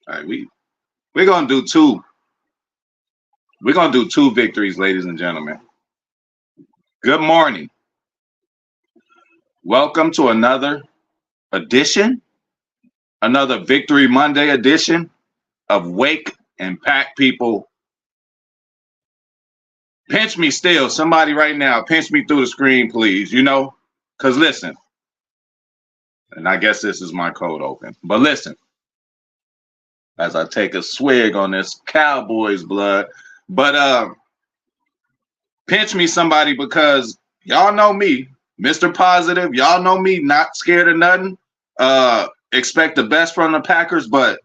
All right, we're gonna do two. We're gonna do two victories, ladies and gentlemen. Good morning. Welcome to edition, another Victory Monday edition of Wake and Pack People. Pinch me still, somebody right now. Pinch me through the screen, please. Because listen, and I guess this is my code open, but listen, as I take a swig on this Cowboys blood, but pinch me somebody because y'all know me, Mr. Positive. Y'all know me, not scared of nothing. Expect the best from the Packers, but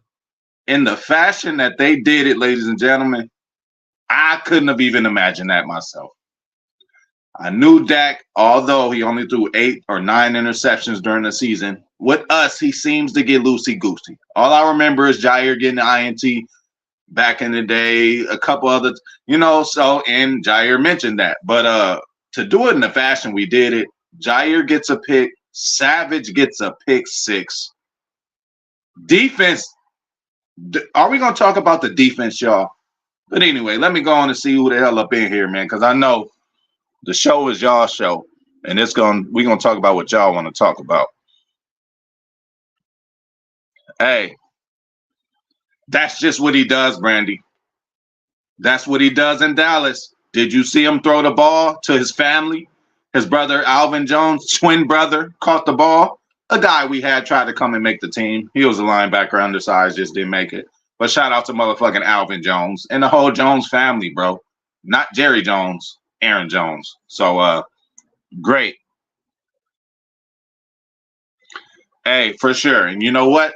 in the fashion that they did it, ladies and gentlemen, I couldn't have even imagined that myself. I knew Dak, although he only threw 8 or 9 interceptions during the season. With us, he seems to get loosey-goosey. All I remember is Jair getting the INT back in the day, a couple other, and Jair mentioned that. But to do it in the fashion we did it, Jair gets a pick, Savage gets a pick 6. Defense, are we going to talk about the defense, y'all? But anyway, let me go on and see who the hell up in here, man, because I know the show is y'all show, and we're gonna talk about what y'all want to talk about. Hey, that's just what he does, Brandy. That's what he does in Dallas. Did you see him throw the ball to his family? His brother, Alvin Jones, twin brother, caught the ball. A guy we had tried to come and make the team. He was a linebacker undersized, just didn't make it. But shout out to motherfucking Alvin Jones and the whole Jones family, bro. Not Jerry Jones, Aaron Jones. So, great. Hey, for sure. And you know what?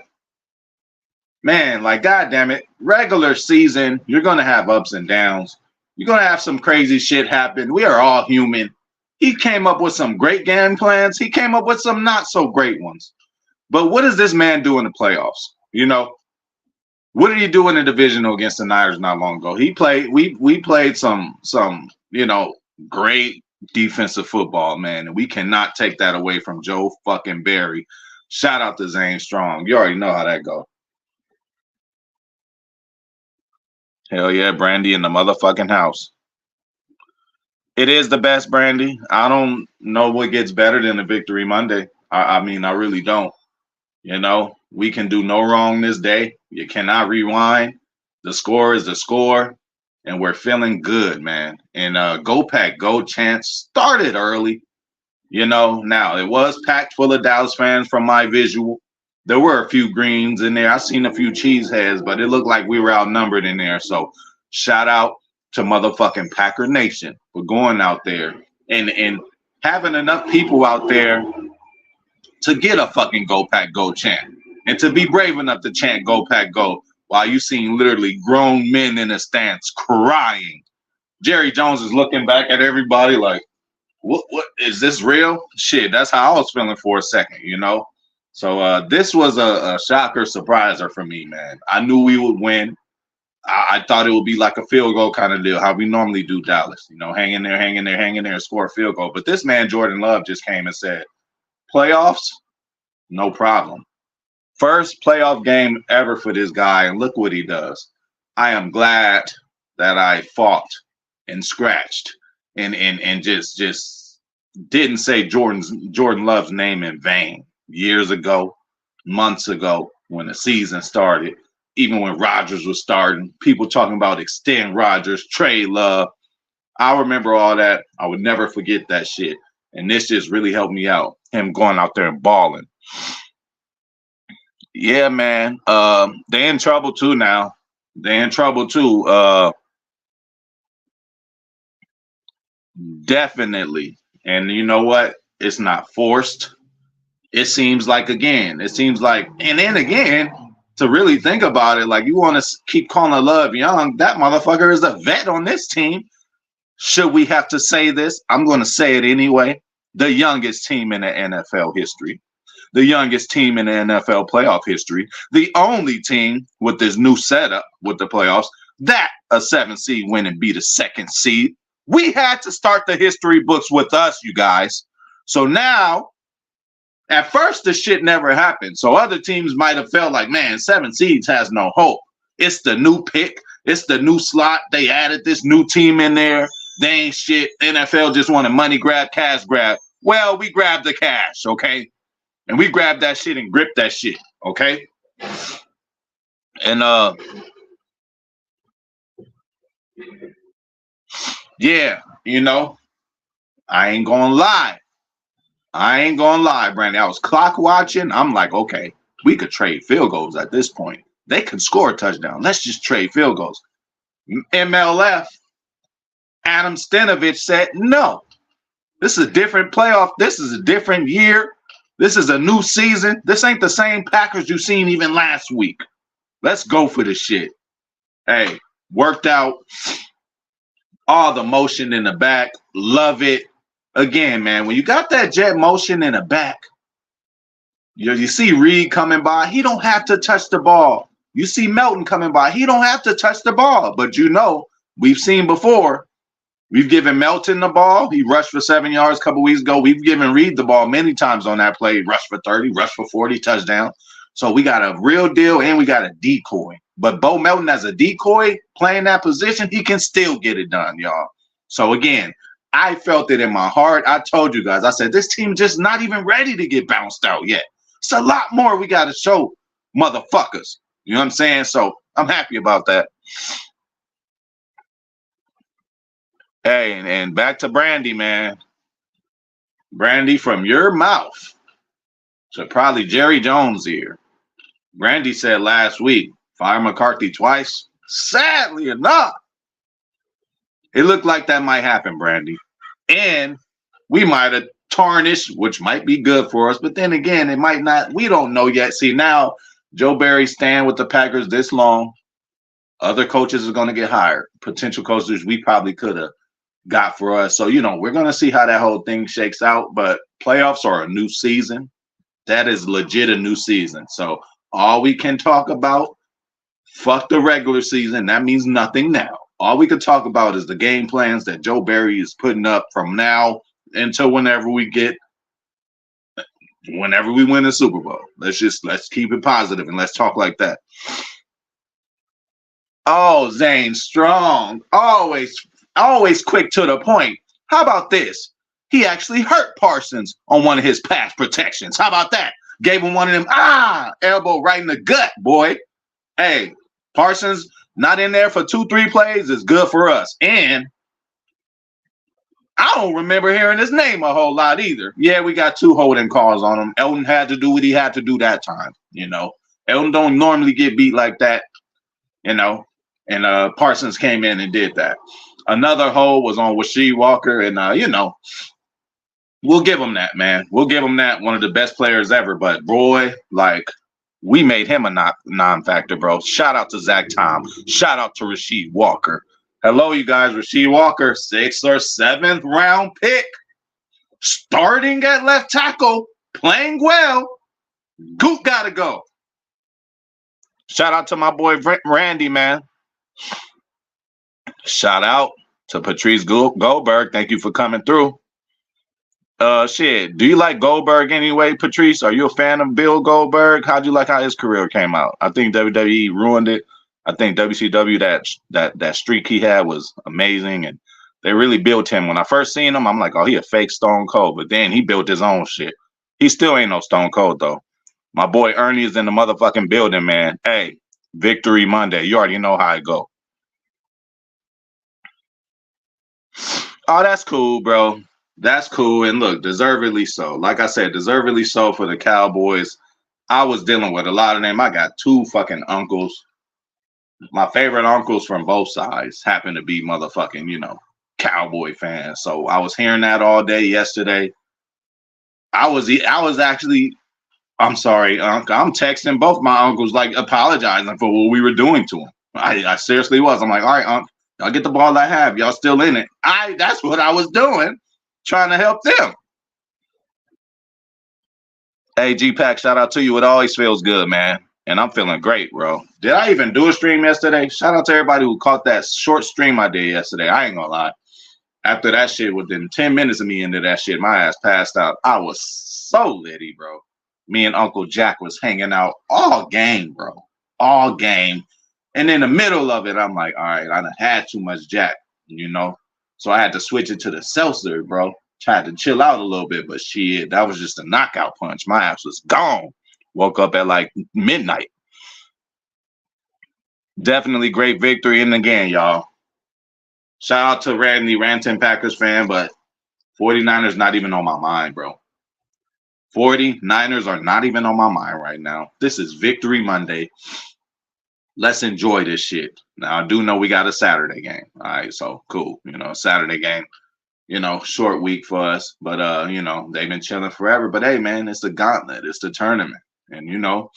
Man, like, goddamn it, regular season, you're going to have ups and downs. You're going to have some crazy shit happen. We are all human. He came up with some great game plans. He came up with some not so great ones. But what does this man do in the playoffs? What did he do in the divisional against the Niners not long ago? He played, we played some, great defensive football, man. And we cannot take that away from Joe fucking Barry. Shout out to Zane Strong. You already know how that goes. Hell yeah, Brandy in the motherfucking house. It is the best, Brandy. I don't know what gets better than a Victory Monday. I mean, I really don't. We can do no wrong this day. You cannot rewind. The score is the score, and we're feeling good, man. And Go Pack Go chant started early. Now it was packed full of Dallas fans from my visual. There were a few greens in there. I seen a few cheeseheads, but it looked like we were outnumbered in there. So shout out to motherfucking Packer Nation for going out there and having enough people out there to get a fucking Go Pack Go chant and to be brave enough to chant Go Pack Go while you seen literally grown men in the stands crying. Jerry Jones is looking back at everybody like, what is this real? Shit, that's how I was feeling for a second, So this was a shocker surpriser for me, man. I knew we would win. I thought it would be like a field goal kind of deal, how we normally do Dallas, hang in there, and score a field goal. But this man, Jordan Love, just came and said, playoffs, no problem. First playoff game ever for this guy, and look what he does. I am glad that I fought and scratched and just didn't say Jordan Love's name in vain. Years ago, months ago, when the season started, even when Rodgers was starting, people talking about extend Rodgers, trade Love. I remember all that. I would never forget that shit. And this just really helped me out. Him going out there and balling. Yeah, man. They in trouble too now. They in trouble too. Definitely. And you know what? It's not forced. It seems like, and then again, to really think about it, like, you want to keep calling Love young, that motherfucker is a vet on this team. Should we have to say this? I'm going to say it anyway. The youngest team in the NFL history. The youngest team in the NFL playoff history. The only team with this new setup with the playoffs that a 7th seed win and beat a 2nd seed. We had to start the history books with us, you guys. So now, At first, the shit never happened. So other teams might have felt like, man, 7 seeds has no hope. It's the new pick. It's the new slot. They added this new team in there. They ain't shit. NFL just want a money grab, cash grab. Well, we grabbed the cash, okay? And we grabbed that shit and gripped that shit, okay? And yeah, you know, I ain't gonna lie, Brandy. I was clock watching. I'm like, okay, we could trade field goals at this point. They can score a touchdown. Let's just trade field goals. MLF, Adam Stenovich said, no, this is a different playoff. This is a different year. This is a new season. This ain't the same Packers you seen even last week. Let's go for the shit. Hey, worked out. All the motion in the back. Love it. Again, man, when you got that jet motion in the back, you see Reed coming by. He don't have to touch the ball. You see Melton coming by. He don't have to touch the ball. But you know, we've seen before. We've given Melton the ball. He rushed for 7 yards a couple weeks ago. We've given Reed the ball many times on that play. Rushed for 30, rushed for 40, touchdown. So we got a real deal and we got a decoy. But Bo Melton as a decoy playing that position, he can still get it done, y'all. So again, I felt it in my heart. I told you guys, I said, this team just not even ready to get bounced out yet. It's a lot more we got to show motherfuckers. You know what I'm saying? So I'm happy about that. Hey, and back to Brandy, man. Brandy, from your mouth to probably Jerry Jones' ear. Brandy said last week, fire McCarthy twice. Sadly enough, it looked like that might happen, Brandy. And we might have tarnished, which might be good for us. But then again, it might not. We don't know yet. See, now Joe Barry staying with the Packers this long. Other coaches are going to get hired. Potential coaches we probably could have got for us. So, you know, we're going to see how that whole thing shakes out. But playoffs are a new season. That is legit a new season. So all we can talk about, fuck the regular season. That means nothing now. All we could talk about is the game plans that Joe Barry is putting up from now until whenever we win the Super Bowl. Let's keep it positive and let's talk like that. Oh, Zane Strong, always quick to the point. How about this? He actually hurt Parsons on one of his pass protections. How about that? Gave him one of them, elbow right in the gut, boy. Hey, Parsons not in there for 2-3 plays is good for us. And I don't remember hearing his name a whole lot either. Yeah, we got 2 holding calls on him. Elton had to do what he had to do that time, you know. Elton don't normally get beat like that, you know. And Parsons came in and did that. Another hold was on Rasheed Walker, and you know, we'll give him that, man. We'll give him that. One of the best players ever. But boy, like, we made him a non-factor, bro. Shout out to Zach Tom. Shout out to Rasheed Walker. Hello, you guys. Rasheed Walker, 6th or 7th round pick, starting at left tackle, playing well. Goop gotta go. Shout out to my boy Randy, man. Shout out to Patrice Goldberg. Thank you for coming through. Shit, do you like Goldberg anyway, Patrice? Are you a fan of Bill Goldberg? How'd you like how his career came out? I think WWE ruined it. I think WCW, that streak he had was amazing, and they really built him. When I first seen him, I'm like, oh, he a fake Stone Cold, but then he built his own shit. He still ain't no Stone Cold, though. My boy Ernie is in the motherfucking building, man. Hey, Victory Monday. You already know how it go. Oh, that's cool, bro. That's cool. And look, deservedly so. Like I said, deservedly so for the Cowboys. I was dealing with a lot of them. I got 2 fucking uncles. My favorite uncles from both sides happen to be motherfucking, you know, Cowboy fans. So I was hearing that all day yesterday. I'm sorry, Uncle. I'm texting both my uncles, like, apologizing for what we were doing to them. I seriously was. I'm like, all right, Uncle, y'all get the ball I have. Y'all still in it. That's what I was doing, trying to help them. Hey, G-Pack, shout out to you. It always feels good, man. And I'm feeling great, bro. Did I even do a stream yesterday? Shout out to everybody who caught that short stream I did yesterday. I ain't gonna lie. After that shit, within 10 minutes of me into that shit, my ass passed out. I was so litty, bro. Me and Uncle Jack was hanging out all game, bro. All game. And in the middle of it, I'm like, all right, I done had too much Jack, you know? So I had to switch it to the seltzer, bro. Tried to chill out a little bit, but shit, that was just a knockout punch. My ass was gone. Woke up at like midnight. Definitely great victory in the game, y'all. Shout out to Randy Ranton Packers fan, but 49ers not even on my mind, bro. 49ers are not even on my mind right now. This is Victory Monday. Let's enjoy this shit. Now, I do know we got a Saturday game. All right, so cool. You know, Saturday game, you know, short week for us. But, you know, they've been chilling forever. But, hey, man, it's the gauntlet. It's the tournament. And, you know,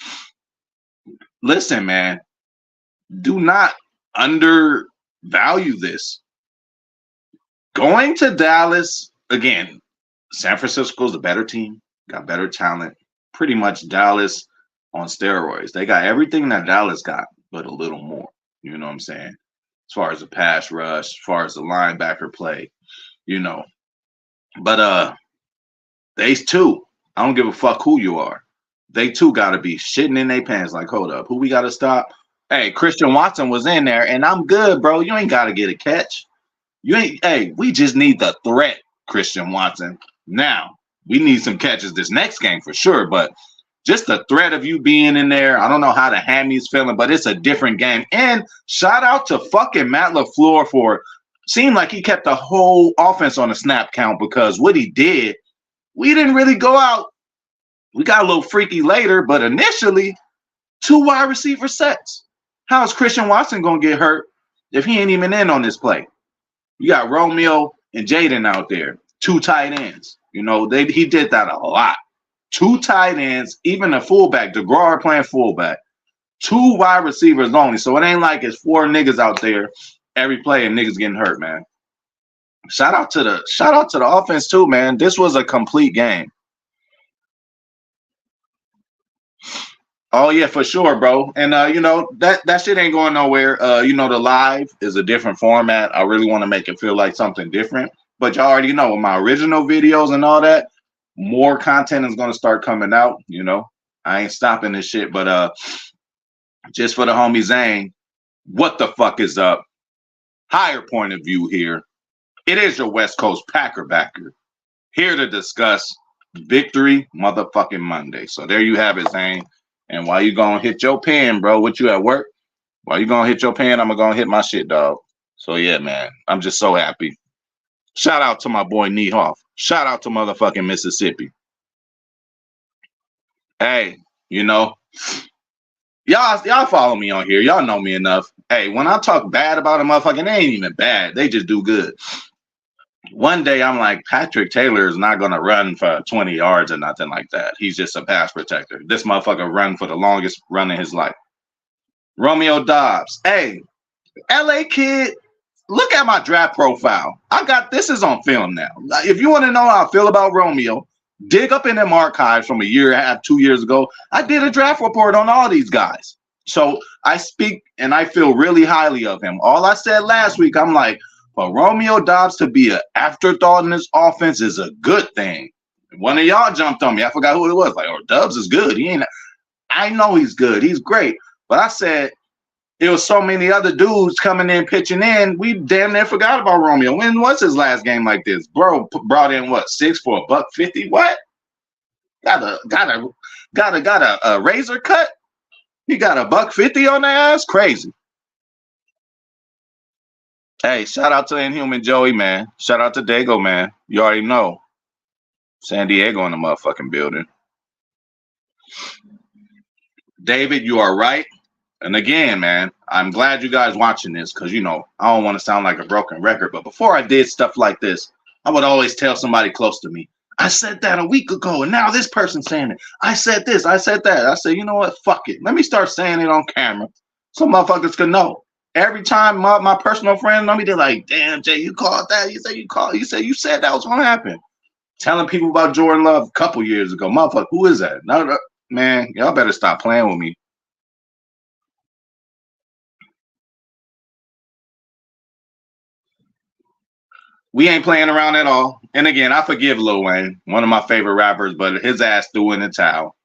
listen, man, do not undervalue this. Going to Dallas, again, San Francisco's a better team, got better talent. Pretty much Dallas on steroids. They got everything that Dallas got, but a little more. You know what I'm saying? As far as the pass rush, as far as the linebacker play, you know. But they too, I don't give a fuck who you are. They too gotta be shitting in their pants like, hold up, who we gotta stop? Hey, Christian Watson was in there, and I'm good, bro. You ain't gotta get a catch. You ain't, hey, we just need the threat, Christian Watson. Now, we need some catches this next game for sure, but just the threat of you being in there, I don't know how the hammy's feeling, but it's a different game. And shout out to fucking Matt LaFleur for seemed like he kept the whole offense on a snap count because what he did, we didn't really go out. We got a little freaky later, but initially, 2 wide receiver sets. How is Christian Watson going to get hurt if he ain't even in on this play? You got Romeo and Jaden out there, 2 tight ends. You know, he did that a lot. 2 tight ends, even a fullback, DeGraw playing fullback. 2 wide receivers only. So it ain't like it's 4 niggas out there every play and niggas getting hurt, man. Shout out to the offense too, man. This was a complete game. Oh yeah, for sure, bro. And you know, that shit ain't going nowhere. You know, the live is a different format. I really want to make it feel like something different. But y'all already know with my original videos and all that, more content is gonna start coming out. You know, I ain't stopping this shit. But just for the homie Zane, what the fuck is up? Higher point of view here. It is your West Coast Packer backer here to discuss Victory motherfucking Monday. So there you have it, Zane. And while you gonna hit your pen, bro, what you at work? While you gonna hit your pen, I'm gonna hit my shit, dog. So yeah, man, I'm just so happy. Shout out to my boy Niehoff. Shout out to motherfucking Mississippi. Hey, you know, y'all follow me on here. Y'all know me enough. Hey, when I talk bad about a motherfucking, they ain't even bad. They just do good. One day I'm like, Patrick Taylor is not gonna run for 20 yards or nothing like that. He's just a pass protector. This motherfucker run for the longest run in his life. Romeo Doubs. Hey, LA kid, look at my draft profile. This is on film now. If you want to know how I feel about Romeo, dig up in them archives from a year and a half, 2 years ago. I did a draft report on all these guys. So I speak and I feel really highly of him. All I said last week, I'm like, for Romeo Doubs to be an afterthought in this offense is a good thing. One of y'all jumped on me. I forgot who it was. Like, oh, Doubs is good. I know he's good. He's great. But I said, there was so many other dudes coming in, pitching in. We damn near forgot about Romeo. When was his last game like this? Bro brought in what, 6 for $150? What? Got a razor cut? He got $150 on their ass? Crazy. Hey, shout out to Inhuman Joey, man. Shout out to Dago, man. You already know. San Diego in the motherfucking building. David, you are right. And again, man, I'm glad you guys watching this because, you know, I don't want to sound like a broken record. But before I did stuff like this, I would always tell somebody close to me, I said that a week ago, and now this person's saying it. I said this, I said that. I said, you know what? Fuck it. Let me start saying it on camera so motherfuckers can know. Every time my personal friends know me, they're like, damn, Jay, you called that. You said that was going to happen. Telling people about Jordan Love a couple years ago. Motherfucker, who is that? No, man, y'all better stop playing with me. We ain't playing around at all. And again, I forgive Lil Wayne, one of my favorite rappers, but his ass threw in the towel.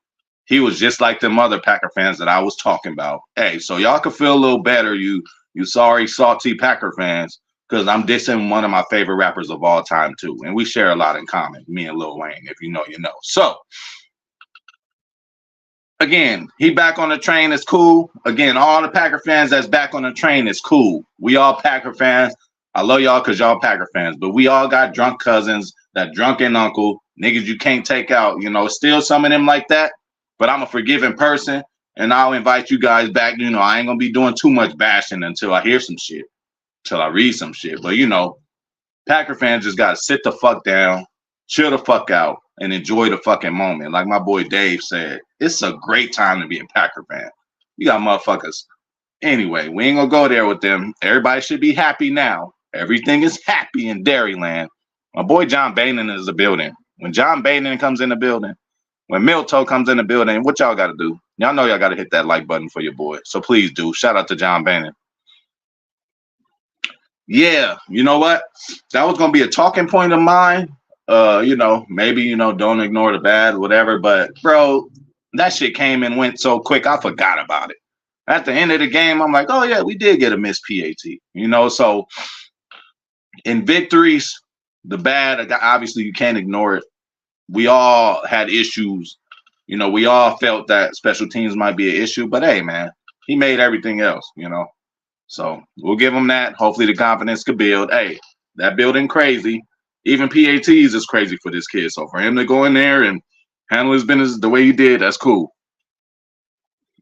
He was just like them other Packer fans that I was talking about. Hey, so y'all can feel a little better, you sorry, salty Packer fans, because I'm dissing one of my favorite rappers of all time, too. And we share a lot in common, me and Lil Wayne, if you know, you know. So, again, he back on the train is cool. Again, all the Packer fans that's back on the train is cool. We all Packer fans. I love y'all because y'all Packer fans, but we all got drunk cousins, that drunken uncle, niggas you can't take out. You know, still some of them like that, but I'm a forgiving person, and I'll invite you guys back. You know, I ain't going to be doing too much bashing until I hear some shit, until I read some shit. But, you know, Packer fans just got to sit the fuck down, chill the fuck out, and enjoy the fucking moment. Like my boy Dave said, it's a great time to be a Packer fan. You got motherfuckers. Anyway, we ain't going to go there with them. Everybody should be happy now. Everything is happy in Dairyland. My boy John Boehner is the building. When John Boehner comes in the building, when Milto comes in the building, what y'all got to do? Y'all know y'all got to hit that like button for your boy. So please do. Shout out to John Boehner. Yeah, you know what? That was going to be a talking point of mine. You know, maybe, you know, don't ignore the bad, whatever. But, bro, that shit came and went so quick, I forgot about it. At the end of the game, I'm like, oh, yeah, we did get a missed PAT. You know, so in victories, the bad, obviously you can't ignore it. We all had issues. You know, we all felt that special teams might be an issue. But, hey, man, he made everything else, you know. So we'll give him that. Hopefully the confidence could build. Hey, that building crazy. Even PATs is crazy for this kid. So for him to go in there and handle his business the way he did, that's cool.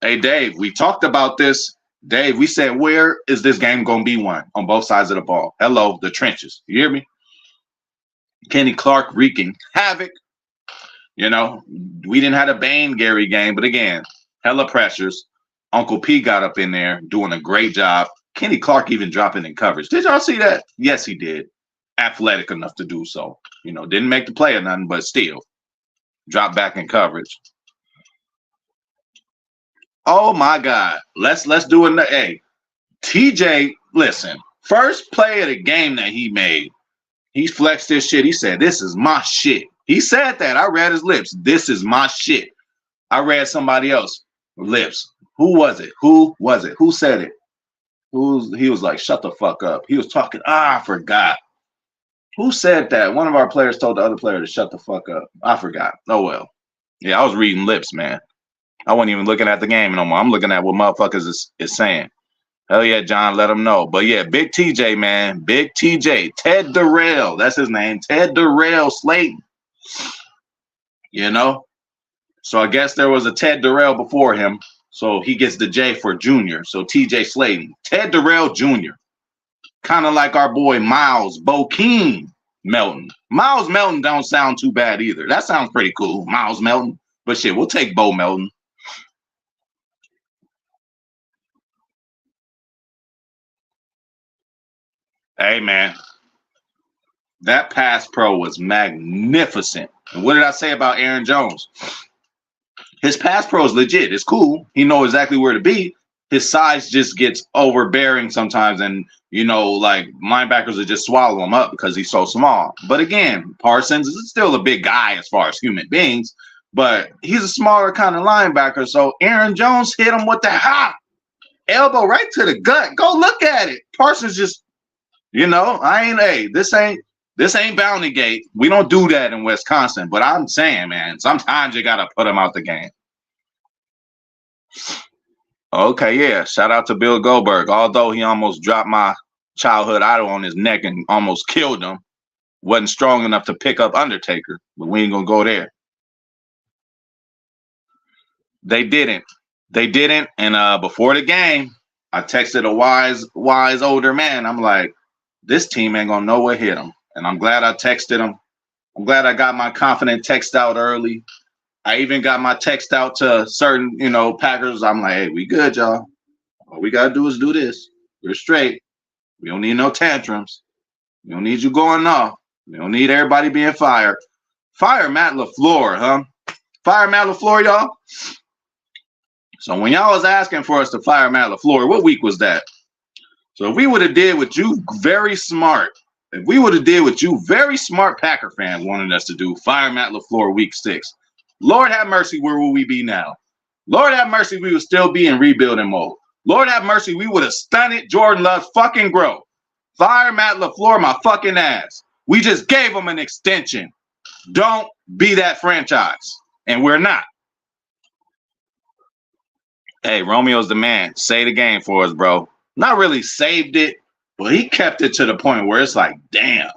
Hey, Dave, we talked about this. Dave, we said, where is this game going to be won on both sides of the ball? Hello, the trenches. You hear me? Kenny Clark wreaking havoc. You know, we didn't have a Bane Gary game, but again, hella pressures. Uncle P got up in there doing a great job. Kenny Clark even dropping in coverage. Did y'all see that? Yes, he did. Athletic enough to do so. You know, didn't make the play or nothing, but still dropped back in coverage. Oh my God. Let's do it. Hey, TJ, listen, first play of the game that he made, he flexed his shit. He said, this is my shit. He said that. I read his lips. This is my shit. I read somebody else's lips. Who was it? Who was it? Who said it? He was like, shut the fuck up. He was talking. I forgot. Who said that? One of our players told the other player to shut the fuck up. I forgot. Oh, well. Yeah, I was reading lips, man. I wasn't even looking at the game no more. I'm looking at what motherfuckers is saying. Hell yeah, John, let them know. But yeah, Big TJ, man. Big TJ. Ted Darrell. That's his name. Ted Darrell Slayton. You know? So I guess there was a Ted Darrell before him. So he gets the J for Junior. So TJ Slayton. Ted Darrell Jr. Kind of like our boy Miles Bokeem Melton. Miles Melton don't sound too bad either. That sounds pretty cool. Miles Melton. But shit, we'll take Bo Melton. Hey, man. That pass pro was magnificent. And what did I say about Aaron Jones? His pass pro is legit. It's cool. He knows exactly where to be. His size just gets overbearing sometimes. And, you know, like linebackers will just swallow him up because he's so small. But again, Parsons is still a big guy as far as human beings. But he's a smaller kind of linebacker. So Aaron Jones hit him with that elbow right to the gut. Go look at it. Parsons just, you know, this ain't Bounty Gate. We don't do that in Wisconsin. But I'm saying, man, sometimes you got to put him out the game. Okay, yeah. Shout out to Bill Goldberg. Although he almost dropped my childhood idol on his neck and almost killed him, wasn't strong enough to pick up Undertaker. But we ain't going to go there. They didn't. And before the game, I texted a wise older man. I'm like, this team ain't going to know what hit them. And I'm glad I texted him. I'm glad I got my confident text out early. I even got my text out to certain, you know, Packers. I'm like, hey, we good, y'all. All we got to do is do this. We're straight. We don't need no tantrums. We don't need you going off. We don't need everybody being fired. Fire Matt LaFleur, huh? Fire Matt LaFleur, y'all. So when y'all was asking for us to fire Matt LaFleur, what week was that? So if we would have did what you very smart, If we would have did what you very smart Packer fans wanted us to do, fire Matt LaFleur week 6, Lord have mercy, where will we be now? Lord have mercy, we would still be in rebuilding mode. Lord have mercy, we would have stunted Jordan Love's fucking growth. Fire Matt LaFleur my fucking ass. We just gave him an extension. Don't be that franchise. And we're not. Hey, Romeo's the man. Save the game for us, bro. Not really saved it, but he kept it to the point where it's like, damn.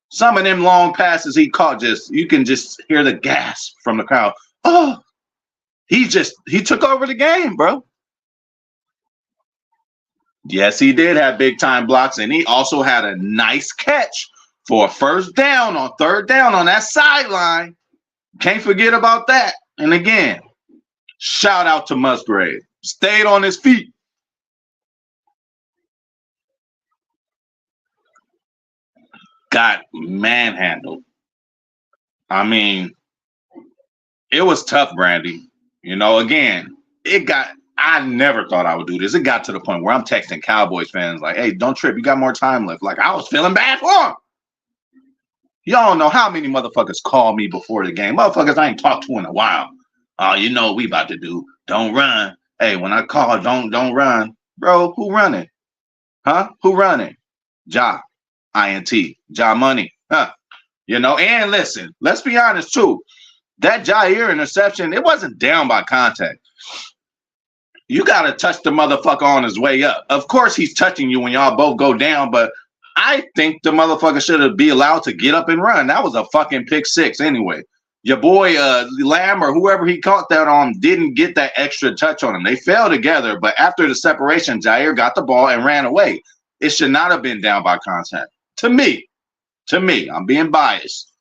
Some of them long passes he caught, you can just hear the gasp from the crowd. Oh, he took over the game, bro. Yes, he did have big time blocks, and he also had a nice catch for a first down on third down on that sideline. Can't forget about that. And again, shout out to Musgrave. Stayed on his feet. Got manhandled. I mean, it was tough, Brandy. You know, again, I never thought I would do this. It got to the point where I'm texting Cowboys fans like, hey, don't trip. You got more time left. Like, I was feeling bad for him. Y'all know how many motherfuckers called me before the game. Motherfuckers I ain't talked to in a while. Oh, you know what we about to do. Don't run. Hey, when I call, don't run. Bro, who running? Huh? Who running? Ja. INT. Ja Money. Huh? You know, and listen, let's be honest too. That Jair interception, it wasn't down by contact. You got to touch the motherfucker on his way up. Of course, he's touching you when y'all both go down, but I think the motherfucker should be allowed to get up and run. That was a fucking pick 6 anyway. Your boy Lamb or whoever he caught that on didn't get that extra touch on him. They fell together, but after the separation, Jair got the ball and ran away. It should not have been down by contact. To me, I'm being biased.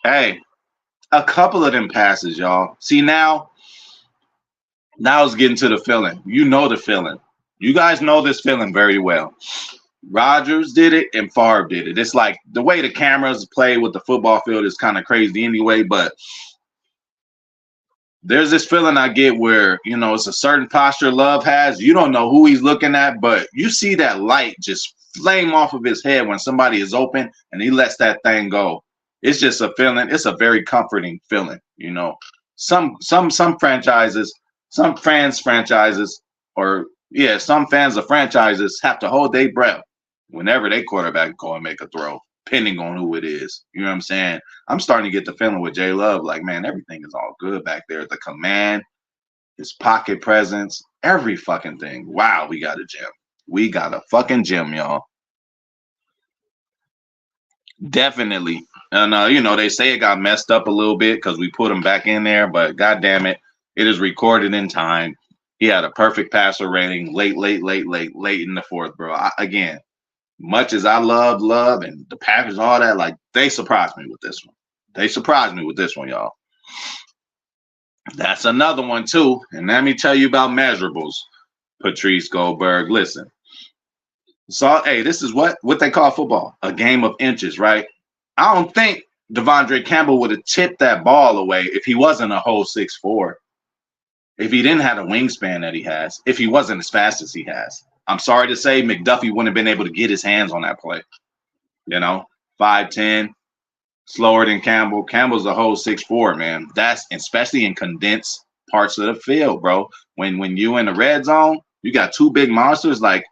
Hey, a couple of them passes, y'all. See, now it's getting to the feeling. You know the feeling. You guys know this feeling very well. Rodgers did it and Favre did it. It's like the way the cameras play with the football field is kind of crazy anyway, but there's this feeling I get where, you know, it's a certain posture Love has. You don't know who he's looking at, but you see that light just flame off of his head when somebody is open and he lets that thing go. It's just a feeling. It's a very comforting feeling, you know. Some franchises, some fans of franchises have to hold their breath whenever their quarterback go and make a throw, depending on who it is. You know what I'm saying? I'm starting to get the feeling with J Love, like, man, everything is all good back there. The command, his pocket presence, every fucking thing. Wow, we got a gym. We got a fucking gym, y'all. Definitely. And, you know, they say it got messed up a little bit because we put him back in there, but God damn it, it is recorded in time. He had a perfect passer rating late in the fourth, bro. Again, much as I love and the Packers, all that, like, they surprised me with this one. They surprised me with this one, y'all. That's another one, too. And let me tell you about measurables, Patrice Goldberg. Listen. So, hey, this is what they call football, a game of inches, right? I don't think Devondre Campbell would have tipped that ball away if he wasn't a whole 6'4", if he didn't have the wingspan that he has, if he wasn't as fast as he has. I'm sorry to say McDuffie wouldn't have been able to get his hands on that play. You know, 5'10", slower than Campbell. Campbell's a whole 6'4", man. That's especially in condensed parts of the field, bro. When you in the red zone, you got two big monsters like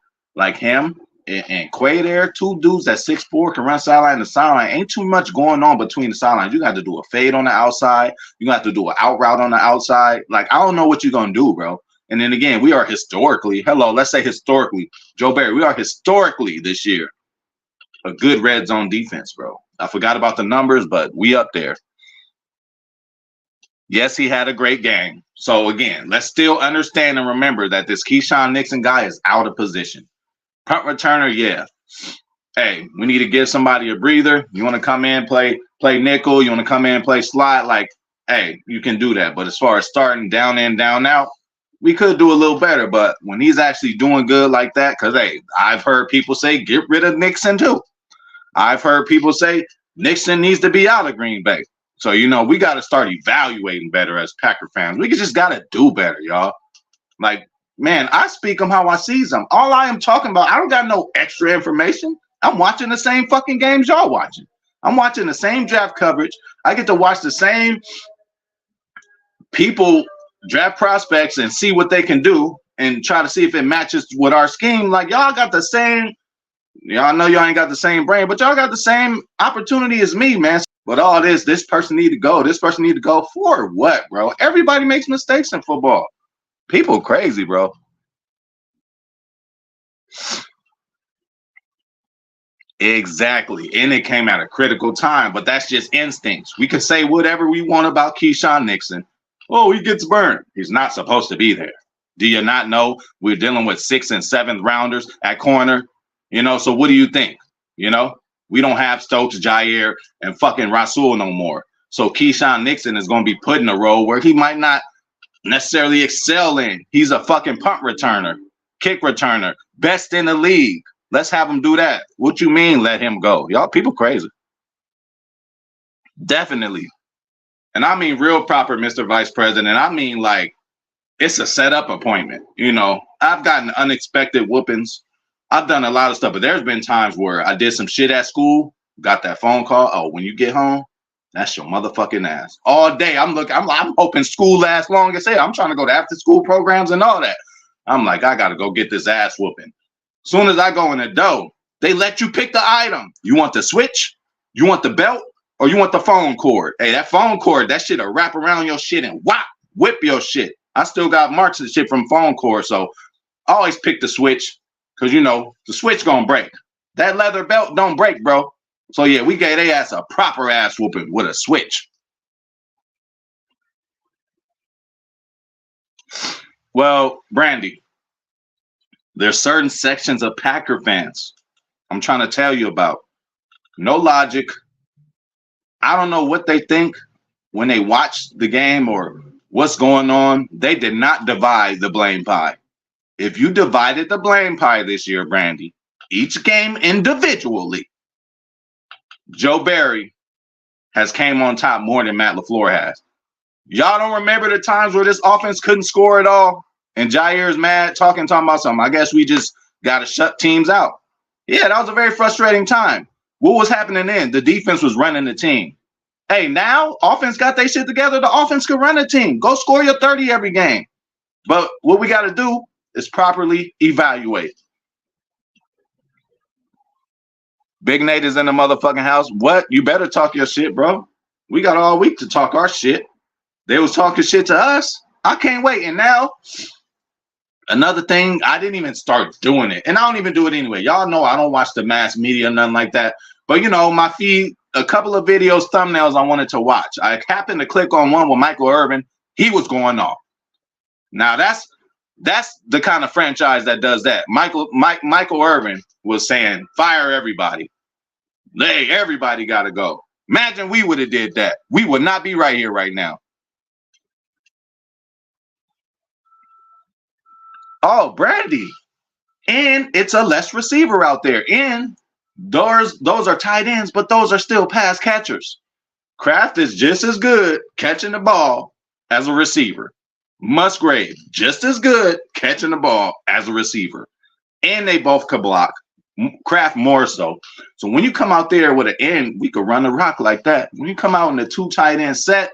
him and Quay there, two dudes that 6'4" can run sideline to sideline. Ain't too much going on between the sidelines. You got to do a fade on the outside. You got to do an out route on the outside. Like, I don't know what you're going to do, bro. And then again, we are historically, let's say historically, Joe Barry, we are historically this year a good red zone defense, bro. I forgot about the numbers, but we up there. Yes, he had a great game. So again, let's still understand and remember that this Keyshawn Nixon guy is out of position. Punt returner, yeah. Hey, we need to give somebody a breather. You want to come in, play nickel. You want to come in, play slot. Like, hey, you can do that. But as far as starting down in, down out, we could do a little better. But when he's actually doing good like that, because, hey, I've heard people say get rid of Nixon too. I've heard people say Nixon needs to be out of Green Bay. So, you know, we got to start evaluating better as Packer fans. We just got to do better, y'all. Like, Man, I speak them how I see them. All I am talking about, I don't got no extra information. I'm watching the same fucking games y'all watching. I'm watching the same draft coverage. I get to watch the same people draft prospects and see what they can do and try to see if it matches with our scheme. Like y'all got the same, y'all know y'all ain't got the same brain, but y'all got the same opportunity as me, man. But all this person need to go. This person need to go for what, bro? Everybody makes mistakes in football. People crazy, bro. Exactly. And it came at a critical time, but that's just instincts. We could say whatever we want about Keyshawn Nixon. Oh, he gets burned. He's not supposed to be there. Do you not know we're dealing with 6th and 7th rounders at corner? You know, so what do you think? You know, we don't have Stokes, Jair, and fucking Rasul no more. So Keyshawn Nixon is going to be put in a role where he might not necessarily excel in. He's a fucking punt returner, kick returner, best in the league. Let's have him do that. What you mean let him go? Y'all people crazy. Definitely. And I mean real proper, Mr. Vice President. I mean like it's a setup appointment. You know, I've gotten unexpected whoopings. I've done a lot of stuff, but there's been times where I did some shit at school, got that phone call. Oh, when you get home, that's your motherfucking ass. All day. I'm hoping school lasts long as hell. I'm trying to go to after school programs and all that. I'm like, I gotta go get this ass whooping. Soon as I go in the door, they let you pick the item. You want the switch? You want the belt? Or you want the phone cord? Hey, that phone cord, that shit'll wrap around your shit and whip your shit. I still got marks and shit from phone cord, so I always pick the switch because, you know, the switch gonna break. That leather belt don't break, bro. So, yeah, we gave their ass a proper ass whooping with a switch. Well, Brandy, there's certain sections of Packer fans I'm trying to tell you about. No logic. I don't know what they think when they watch the game or what's going on. They did not divide the blame pie. If you divided the blame pie this year, Brandy, each game individually, Joe Barry has came on top more than Matt LaFleur has. Y'all don't remember the times where this offense couldn't score at all? And Jair's mad, talking about something. I guess we just got to shut teams out. Yeah, that was a very frustrating time. What was happening then? The defense was running the team. Hey, now offense got their shit together. The offense could run a team. Go score your 30 every game. But what we got to do is properly evaluate. Big Nate is in the motherfucking house. What? You better talk your shit, bro. We got all week to talk our shit. They was talking shit to us. I can't wait. And now, another thing, I didn't even start doing it. And I don't even do it anyway. Y'all know I don't watch the mass media, nothing like that. But, you know, my feed, a couple of videos, thumbnails I wanted to watch. I happened to click on one with Michael Irvin. He was going off. Now, that's the kind of franchise that does that. Michael Irvin was saying, fire everybody. Hey, everybody got to go. Imagine we would have did that. We would not be right here right now. Oh, Brandy. And it's a less receiver out there. And those are tight ends, but those are still pass catchers. Kraft is just as good catching the ball as a receiver. Musgrave, just as good catching the ball as a receiver. And they both could block. Kraft more so. So when you come out there with an end, we could run the rock like that. When you come out in the 2 tight end set,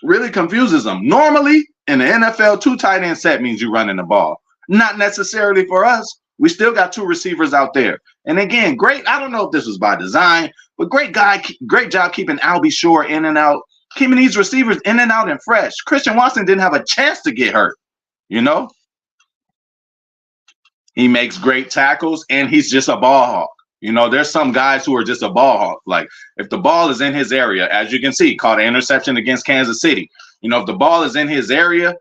really confuses them. Normally, in the NFL, 2 tight end set means you running the ball. Not necessarily for us. We still got 2 receivers out there. And again, great. I don't know if this was by design, but great job keeping Albie Shore in and out, keeping these receivers in and out and fresh. Christian Watson didn't have a chance to get hurt, you know? He makes great tackles, and he's just a ball hawk. You know, there's some guys who are just a ball hawk. Like, if the ball is in his area, as you can see, caught an interception against Kansas City. You know, if the ball is in his area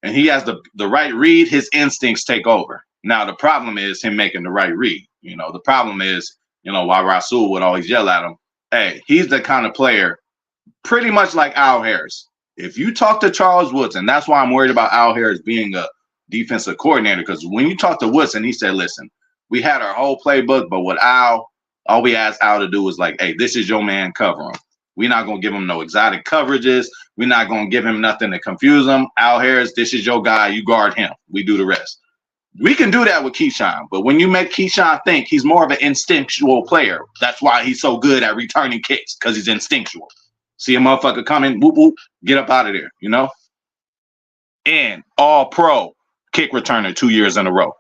and he has the right read, his instincts take over. Now, the problem is him making the right read. You know, the problem is, you know, why Rasul would always yell at him. Hey, he's the kind of player pretty much like Al Harris. If you talk to Charles Woodson, that's why I'm worried about Al Harris being a defensive coordinator, because when you talk to Woodson, he said, listen, we had our whole playbook, but what all we asked Al to do was like, hey, this is your man, cover him. We're not gonna give him no exotic coverages. We're not gonna give him nothing to confuse him. Al Harris, this is your guy. You guard him. We do the rest. We can do that with Keyshawn, but when you make Keyshawn think he's more of an instinctual player, that's why he's so good at returning kicks, because he's instinctual. See a motherfucker coming, whoop, whoop, get up out of there, you know? And all-pro kick returner 2 years in a row.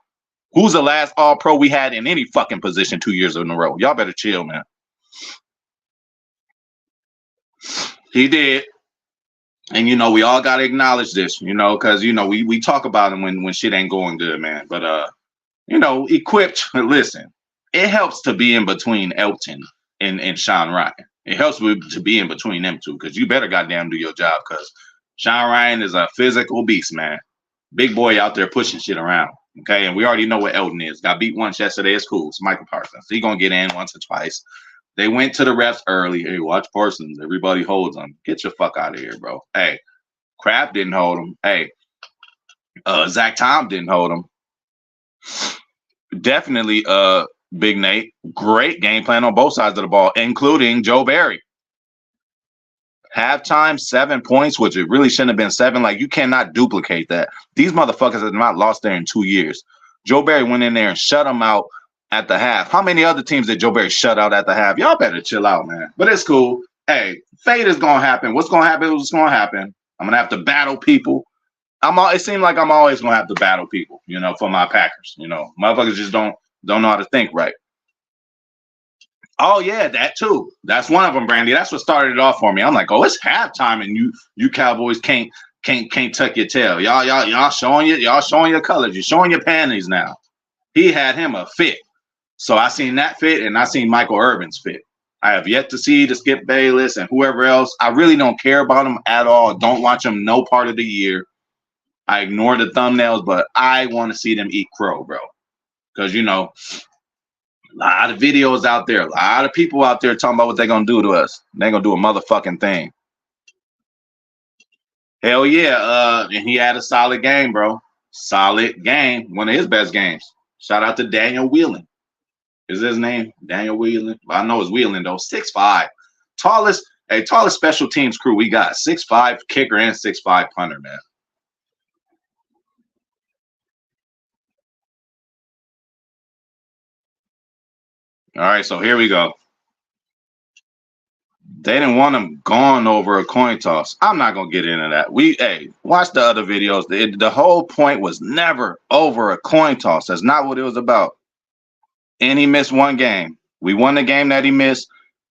Who's the last all-pro we had in any fucking position 2 years in a row? Y'all better chill, man. He did. And, you know, we all got to acknowledge this, you know, because, you know, we talk about him when shit ain't going good, man. But, you know, equipped, listen, it helps to be in between Elton and Sean Ryan. It helps to be in between them two, because you better goddamn do your job, because Sean Ryan is a physical beast, man. Big boy out there pushing shit around, okay? And we already know what Elton is. Got beat once yesterday. It's cool. It's Michael Parsons. He's going to get in once or twice. They went to the refs early. Hey, watch Parsons. Everybody holds him. Get your fuck out of here, bro. Hey, Kraft didn't hold him. Hey, Zach Tom didn't hold him. Definitely, Big Nate. Great game plan on both sides of the ball, including Joe Barry. Halftime, 7 points, which it really shouldn't have been 7. Like, you cannot duplicate that. These motherfuckers have not lost there in 2 years. Joe Barry went in there and shut them out at the half. How many other teams did Joe Barry shut out at the half? Y'all better chill out, man. But it's cool. Hey, fate is going to happen. What's going to happen is what's going to happen. I'm going to have to battle people. It seems like I'm always going to have to battle people, you know, for my Packers. You know, motherfuckers just don't know how to think right. Oh, yeah, that too. That's one of them, Brandy. That's what started it off for me. I'm like, oh, it's halftime, and you Cowboys can't tuck your tail. Y'all showing your colors. You're showing your panties now. He had him a fit. So I seen that fit, and I seen Michael Irvin's fit. I have yet to see the Skip Bayless and whoever else. I really don't care about them at all. Don't watch them no part of the year. I ignore the thumbnails, but I want to see them eat crow, bro. Because, you know, a lot of videos out there, a lot of people out there talking about what they're going to do to us. They're going to do a motherfucking thing. Hell yeah. And he had a solid game, bro. Solid game. One of his best games. Shout out to Daniel Whelan. Is his name Daniel Whelan? Well, I know it's Whelan though. 6'5", tallest special teams crew we got. 6'5" kicker and 6'5" punter, man. All right, so here we go. They didn't want him gone over a coin toss. I'm not gonna get into that. Watch the other videos. The whole point was never over a coin toss. That's not what it was about. And he missed one game. We won the game that he missed,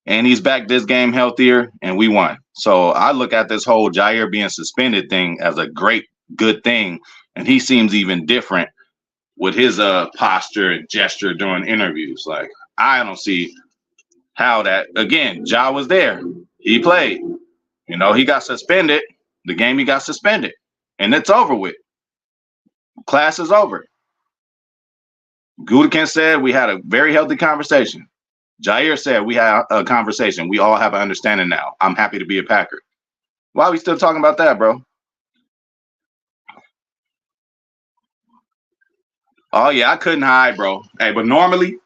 and he's back this game healthier, and we won. So I look at this whole Jaire being suspended thing as a good thing, and he seems even different with his posture and gesture during interviews. Like, I don't see how that, again, Ja was there. He played. You know, he got suspended. The game he got suspended, and it's over with. Class is over. Gutekunst said we had a very healthy conversation. Jaire said we had a conversation. We all have an understanding now. I'm happy to be a Packer. Why are we still talking about that, bro? Oh, yeah, I couldn't hide, bro. Hey, but normally,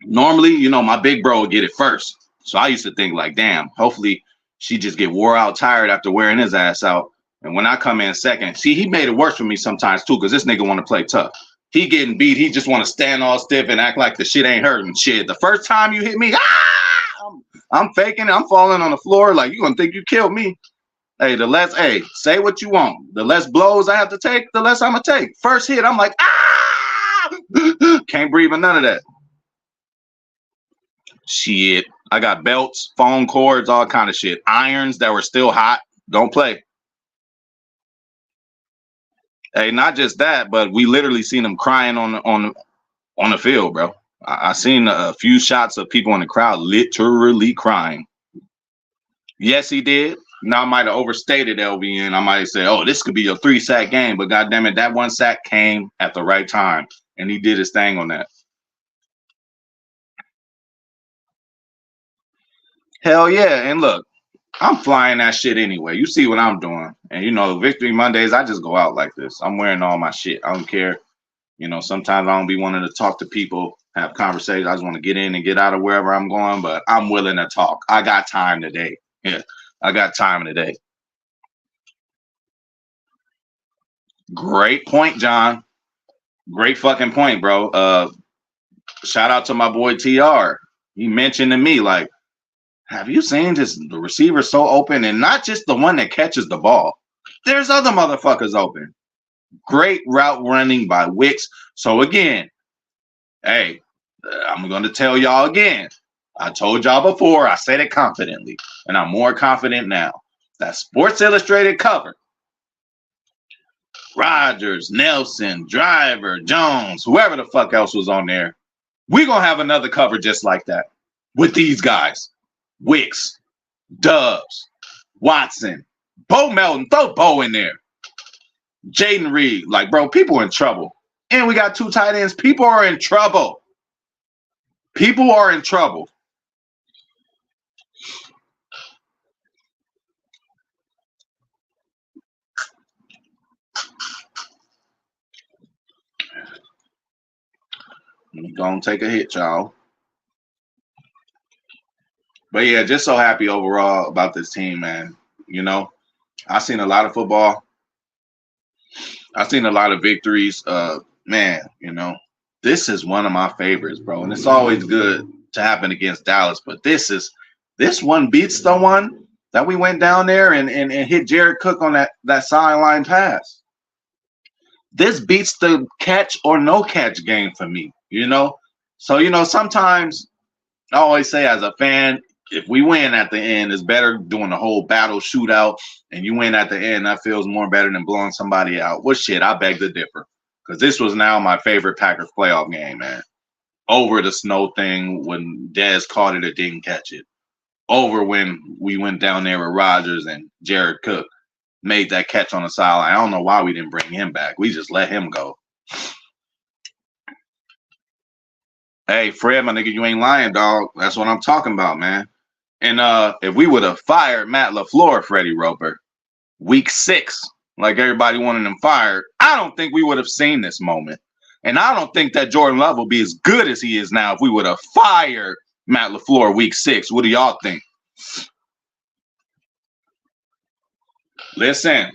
you know, my big bro would get it first. So I used to think like, damn, hopefully she just get wore out tired after wearing his ass out. And when I come in second, see, he made it worse for me sometimes too, because this nigga want to play tough. He getting beat. He just want to stand all stiff and act like the shit ain't hurting. Shit, the first time you hit me, I'm faking it. I'm falling on the floor like you gonna think you killed me. Hey, say what you want. The less blows I have to take, the less I'm gonna take. First hit, I'm like, can't breathe and none of that. Shit, I got belts, phone cords, all kind of shit. Irons that were still hot. Don't play. Hey, not just that, but we literally seen him crying on the field, bro. I seen a few shots of people in the crowd literally crying. Yes, he did. Now I might have overstated LVN. I might say, oh, this could be a 3-sack game, but goddamn it, that 1 sack came at the right time, and he did his thing on that. Hell yeah, and look, I'm flying that shit anyway. You see what I'm doing. And, you know, Victory Mondays, I just go out like this. I'm wearing all my shit. I don't care. You know, sometimes I don't be wanting to talk to people have conversations. I just want to get in and get out of wherever I'm going, but I'm willing to talk. I got time today. Yeah, I got time today. Great point, John. Great fucking point, bro. Shout out to my boy TR. He mentioned to me, like, have you seen this? The receiver so open, and not just the one that catches the ball. There's other motherfuckers open. Great route running by Wicks. So again, hey, I'm going to tell y'all again. I told y'all before, I said it confidently, and I'm more confident now. That Sports Illustrated cover, Rodgers, Nelson, Driver, Jones, whoever the fuck else was on there, we're going to have another cover just like that with these guys. Wicks, Dubs, Watson, Bo Melton, throw Bo in there. Jaden Reed, like, bro, people are in trouble. And we got 2 tight ends. People are in trouble. People are in trouble. Let me go and take a hit, y'all. But yeah, just so happy overall about this team, man. You know, I've seen a lot of football. I've seen a lot of victories. Man, you know, this is one of my favorites, bro. And it's always good to happen against Dallas. But this one beats the one that we went down there and hit Jared Cook on that sideline pass. This beats the catch or no catch game for me, you know? So, you know, sometimes I always say as a fan, if we win at the end, it's better doing the whole battle shootout and you win at the end. That feels more better than blowing somebody out. Well, shit, I beg to differ because this was now my favorite Packers playoff game, man. Over the snow thing when Dez caught it or didn't catch it. Over when we went down there with Rodgers and Jared Cook made that catch on the sideline. I don't know why we didn't bring him back. We just let him go. Hey, Fred, my nigga, you ain't lying, dog. That's what I'm talking about, man. And if we would have fired Matt LaFleur, Freddie Roper, week 6, like everybody wanted him fired, I don't think we would have seen this moment. And I don't think that Jordan Love will be as good as he is now if we would have fired Matt LaFleur week 6. What do y'all think? Listen,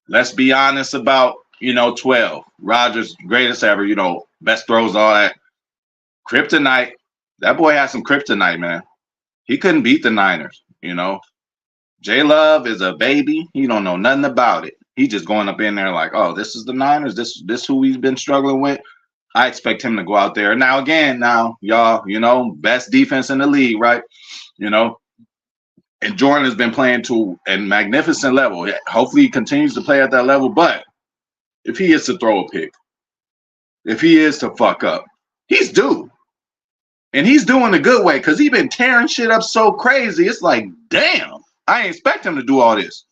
let's be honest about, 12. Rodgers, greatest ever, best throws, all that. Kryptonite. That boy has some kryptonite, man. He couldn't beat the Niners, J Love is a baby. He don't know nothing about it. He just going up in there like, oh, this is the Niners. This who we've been struggling with. I expect him to go out there. Now, again, y'all, best defense in the league, right? And Jordan has been playing to a magnificent level. Hopefully he continues to play at that level. But if he is to throw a pick, if he is to fuck up, he's due. And he's doing a good way because he's been tearing shit up so crazy. It's like, damn, I ain't expect him to do all this.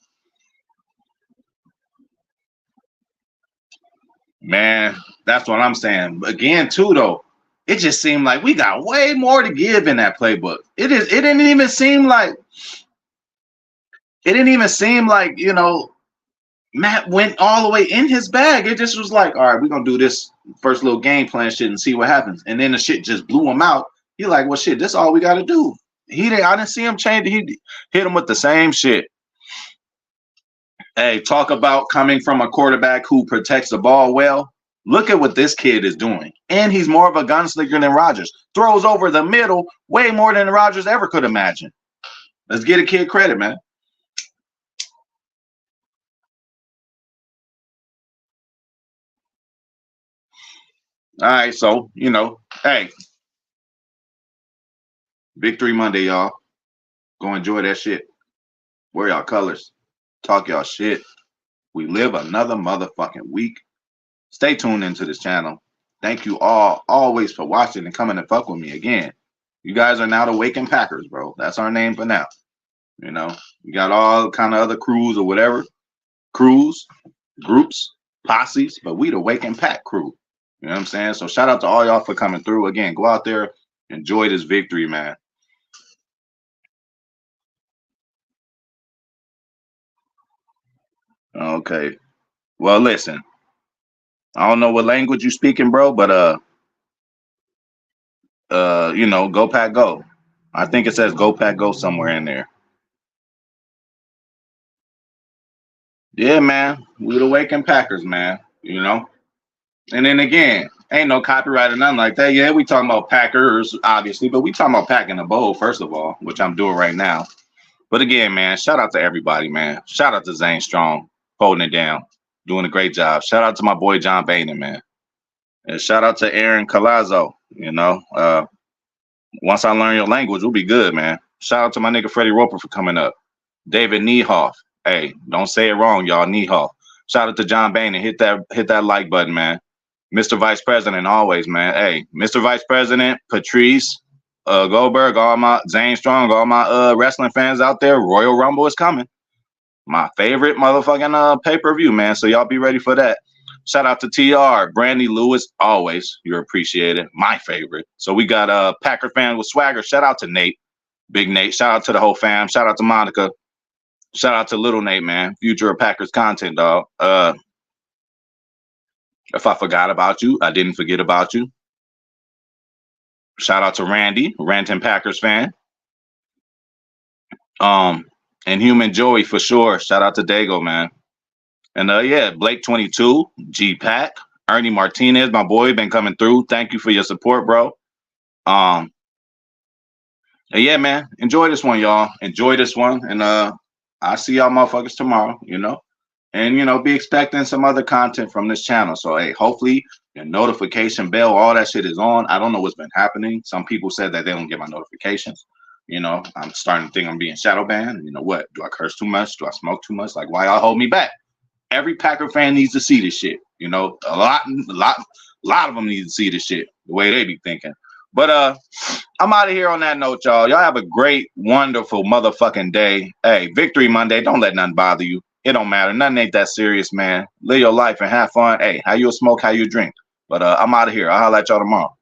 Man, that's what I'm saying. Again, too, though, it just seemed like we got way more to give in that playbook. It didn't even seem like Matt went all the way in his bag. It just was like, all right, we're gonna do this first little game plan shit and see what happens. And then the shit just blew him out. He like, well, shit, this all we gotta do. I didn't see him change. He hit him with the same shit. Hey, talk about coming from a quarterback who protects the ball well. Look at what this kid is doing. And he's more of a gunslinger than Rodgers. Throws over the middle way more than Rodgers ever could imagine. Let's get a kid credit, man. All right, so, hey, Victory Monday, y'all. Go enjoy that shit. Wear y'all colors. Talk y'all shit. We live another motherfucking week. Stay tuned into this channel. Thank you all always for watching and coming to fuck with me again. You guys are now the Waking Packers, bro. That's our name for now. We got all kind of other crews or whatever. Crews, groups, posses, but we the Waking Pack crew. You know what I'm saying? So shout out to all y'all for coming through. Again, go out there, enjoy this victory, man. Okay. Well, listen. I don't know what language you speaking, bro, but You know, go Pack go. I think it says go Pack go somewhere in there. Yeah, man. We the Waking Packers, man. You know. And then again, ain't no copyright or nothing like that. Yeah, we talking about Packers, obviously, but we talking about packing the bowl, first of all, which I'm doing right now. But again, man, shout out to everybody, man. Shout out to Zane Strong, holding it down, doing a great job. Shout out to my boy John Boehner, man. And shout out to Aaron Colazo. You know, once I learn your language, we'll be good, man. Shout out to my nigga Freddie Roper for coming up. David Niehoff. Hey, don't say it wrong, y'all. Niehoff. Shout out to John Boehner. Hit that like button, man. Mr. Vice President, always, man. Hey, Mr. Vice President, Patrice, Goldberg, all my Zane Strong, all my wrestling fans out there. Royal Rumble is coming. My favorite motherfucking pay-per-view, man. So y'all be ready for that. Shout out to TR, Brandy Lewis, always. You're appreciated. My favorite. So we got a Packer fan with swagger. Shout out to Nate, Big Nate. Shout out to the whole fam. Shout out to Monica. Shout out to Little Nate, man. Future of Packers content, dog. If I forgot about you, I didn't forget about you. Shout out to Randy, Ranton Packers fan. And Human Joey for sure. Shout out to Dago, man. And yeah, Blake 22, G Pack, Ernie Martinez, my boy, been coming through. Thank you for your support, bro. And yeah, man, enjoy this one, y'all. Enjoy this one, and I'll see y'all motherfuckers tomorrow. You know. And, you know, be expecting some other content from this channel. So, hey, hopefully your notification bell, all that shit is on. I don't know what's been happening. Some people said that they don't get my notifications. You know, I'm starting to think I'm being shadow banned. You know what? Do I curse too much? Do I smoke too much? Like, why y'all hold me back? Every Packer fan needs to see this shit. You know, a lot of them need to see this shit the way they be thinking. But I'm out of here on that note, y'all. Y'all have a great, wonderful motherfucking day. Hey, Victory Monday. Don't let nothing bother you. It don't matter. Nothing ain't that serious, man. Live your life and have fun. Hey, how you smoke, how you drink. But I'm out of here. I'll holler at y'all tomorrow.